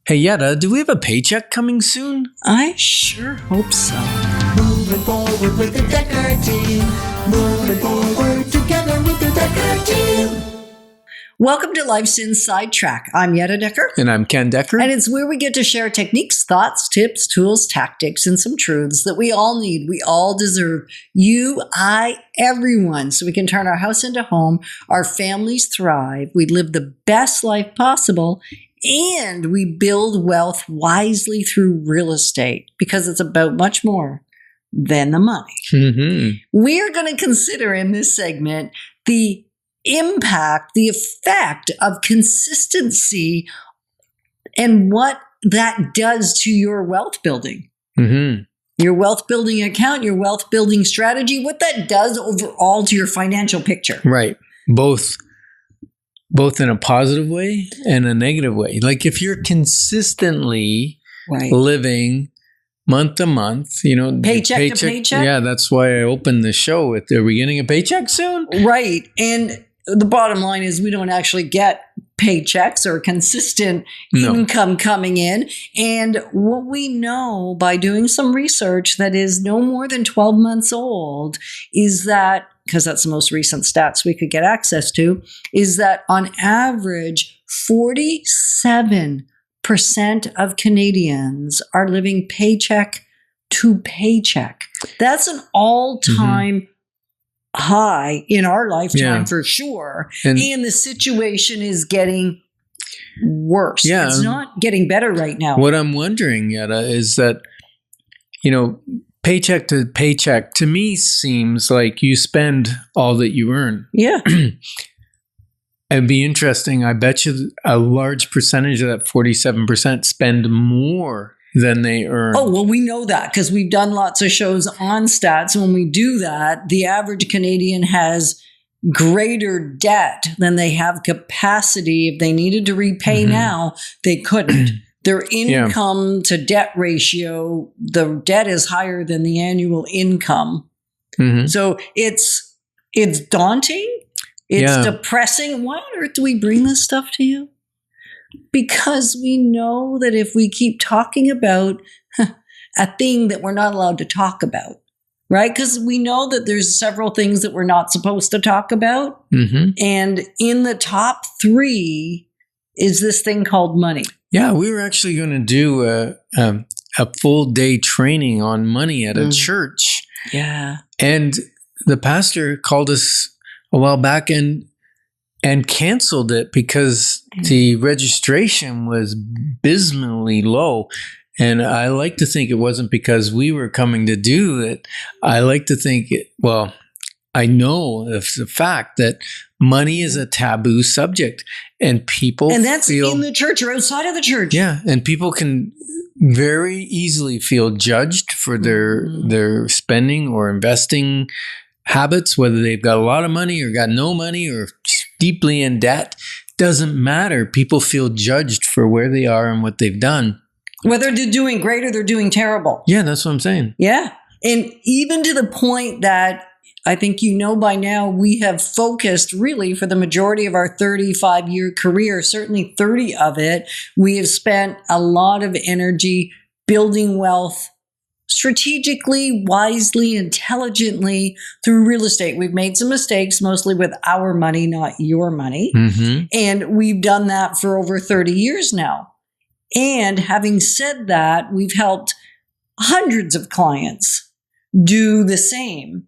Hey, Yetta, do we have a paycheck coming soon? I sure hope so. Moving forward with the Dekker Team. Moving forward together with the Dekker Team. Welcome to Life's Inside Track. I'm Yetta Dekker. And I'm Ken Dekker. And it's where we get to share techniques, thoughts, tips, tools, tactics, and some truths that we all need. We all deserve. You, I, everyone. So we can turn our house into home, our families thrive, we live the best life possible, and we build wealth wisely through real estate because it's about much more than the money. Mm-hmm. We're going to consider in this segment the impact, the effect of consistency and what that does to your wealth building. Mm-hmm. Your wealth building account, your wealth building strategy, what that does overall to your financial picture. Right. Both in a positive way and a negative way. Like if you're consistently living month to month, paycheck to paycheck. Yeah, that's why I opened the show with, are we getting a paycheck soon? Right. And the bottom line is we don't actually get paychecks or consistent income coming in. And what we know by doing some research that is no more than 12 months old is that, because that's the most recent stats we could get access to, is that on average, 47% of Canadians are living paycheck to paycheck. That's an all-time high in our lifetime for sure. And the situation is getting worse. Yeah, it's not getting better right now. What I'm wondering, Yetta, is that, paycheck to paycheck to me seems like you spend all that you earn. Yeah. It'd be interesting. I bet you a large percentage of that 47% spend more than they earn. Oh, well, we know that because we've done lots of shows on stats. When we do that, the average Canadian has greater debt than they have capacity. If they needed to repay now, they couldn't. Their income to debt ratio, the debt is higher than the annual income. So it's daunting. It's depressing. Why on earth do we bring this stuff to you? Because we know that if we keep talking about a thing that we're not allowed to talk about, right? Because we know that there's several things that we're not supposed to talk about. And in the top 3 is this thing called money. Yeah, we were actually going to do a full day training on money at a church. Yeah. And the pastor called us a while back and canceled it because the registration was abysmally low. And I like to think it wasn't because we were coming to do it. I like to think, I know of the fact that money is a taboo subject and people and that's in the church or outside of the church. Yeah. And people can very easily feel judged for their spending or investing habits, whether they've got a lot of money or got no money or deeply in debt. Doesn't matter. People feel judged for where they are and what they've done. Whether they're doing great or they're doing terrible. Yeah, that's what I'm saying. Yeah. And even to the point that I think by now, we have focused really for the majority of our 35-year career, certainly 30 of it, we have spent a lot of energy building wealth strategically, wisely, intelligently through real estate. We've made some mistakes, mostly with our money, not your money. And we've done that for over 30 years now. And having said that, we've helped hundreds of clients do the same.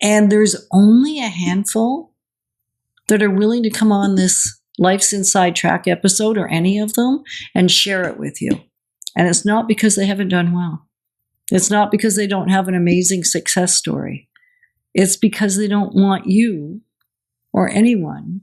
And there's only a handful that are willing to come on this Life's Inside Track episode or any of them and share it with you. And it's not because they haven't done well. It's not because they don't have an amazing success story. It's because they don't want you or anyone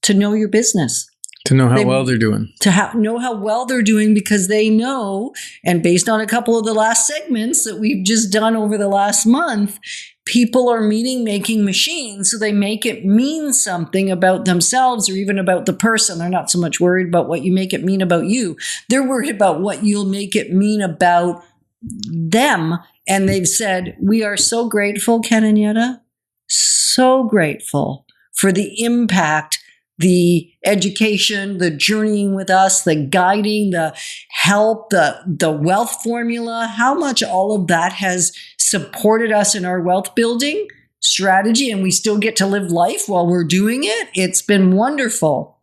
to know your business. To know how well they're doing. To know how well they're doing because they know, and based on a couple of the last segments that we've just done over the last month, people are making machines, so they make it mean something about themselves or even about the person. They're not so much worried about what you make it mean about you. They're worried about what you'll make it mean about them. And they've said, we are so grateful, Ken and Yetta, so grateful for the impact, the education, the journeying with us, the guiding, the help, the wealth formula, how much all of that has supported us in our wealth building strategy, and we still get to live life while we're doing it. It's been wonderful.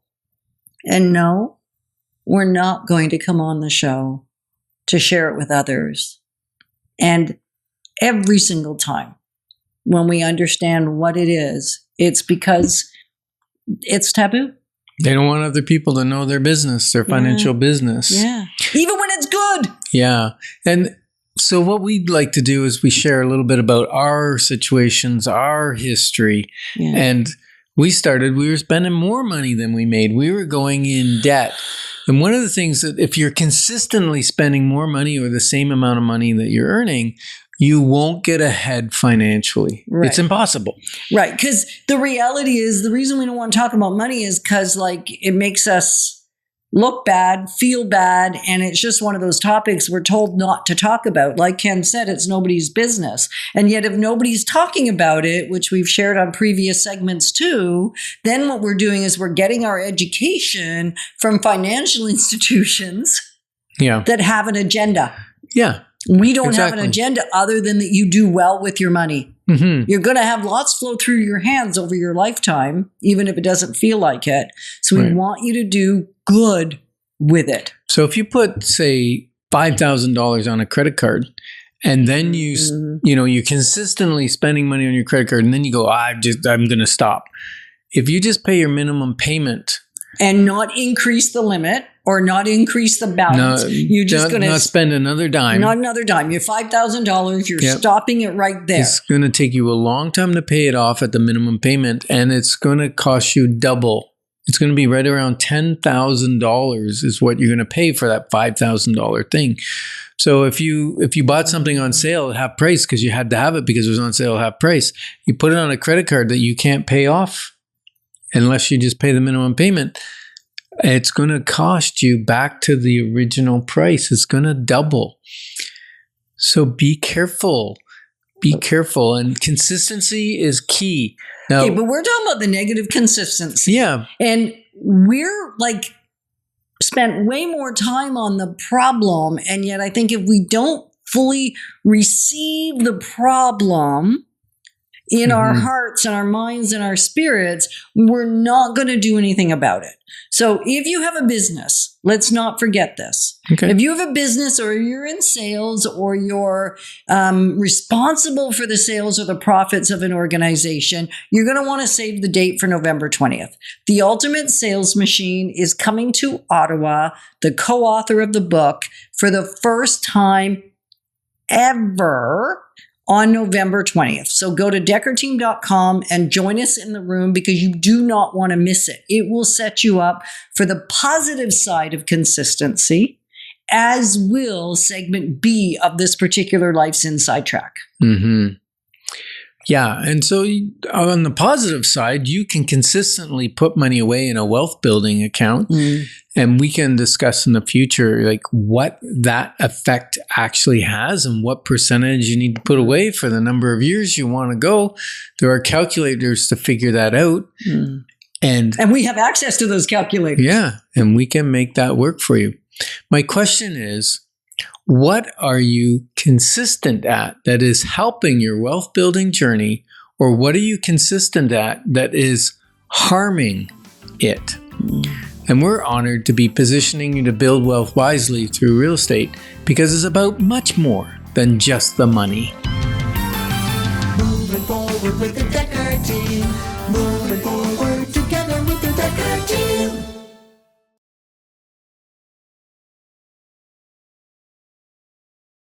And no, we're not going to come on the show to share it with others. And every single time when we understand what it is, it's because it's taboo. They don't want other people to know their business, their financial business. Yeah. Even when it's good. Yeah. And so what we'd like to do is we share a little bit about our situations, our history. Yeah. And we were spending more money than we made. We were going in debt. And one of the things that if you're consistently spending more money or the same amount of money that you're earning, you won't get ahead financially. Right. It's impossible. Right. Because the reality is, the reason we don't want to talk about money is because it makes us look bad, feel bad. And it's just one of those topics we're told not to talk about. Like Ken said, it's nobody's business. And yet if nobody's talking about it, which we've shared on previous segments too, then what we're doing is we're getting our education from financial institutions that have an agenda. Yeah. We don't have an agenda other than that you do well with your money. Mm-hmm. You're going to have lots flow through your hands over your lifetime, even if it doesn't feel like it. So we want you to do good with it. So if you put, say, $5,000 on a credit card, and then you're consistently spending money on your credit card, and then you go, I'm going to stop. If you just pay your minimum payment and not increase the limit or not increase the balance, you're just going to not spend another dime. Not another dime. You're $5,000. You're stopping it right there. It's going to take you a long time to pay it off at the minimum payment, and it's going to cost you double. It's going to be right around $10,000 is what you're going to pay for that $5,000 thing. So if you bought something on sale at half price because you had to have it because it was on sale at half price, you put it on a credit card that you can't pay off unless you just pay the minimum payment, it's going to cost you back to the original price. It's going to double. So be careful. Be careful. And consistency is key. Now, okay, but we're talking about the negative consistency. Yeah. And we're spent way more time on the problem. And yet I think if we don't fully receive the problem in our hearts and our minds and our spirits, we're not going to do anything about it. So if you have a business, let's not forget this. Okay. If you have a business or you're in sales or you're responsible for the sales or the profits of an organization, you're going to want to save the date for November 20th. The Ultimate Sales Machine is coming to Ottawa, the co-author of the book, for the first time ever on November 20th. So go to dekkerteam.com and join us in the room because you do not want to miss it. It will set you up for the positive side of consistency, as will segment B of this particular Life's Inside Track. Mm-hmm. Yeah. And so on the positive side, you can consistently put money away in a wealth building account. And we can discuss in the future, what that effect actually has and what percentage you need to put away for the number of years you want to go. There are calculators to figure that out. And we have access to those calculators. Yeah. And we can make that work for you. My question is, what are you consistent at that is helping your wealth building journey, or what are you consistent at that is harming it? And we're honored to be positioning you to build wealth wisely through real estate because it's about much more than just the money. Moving forward with the Dekker Team. Moving forward together with the Dekker Team.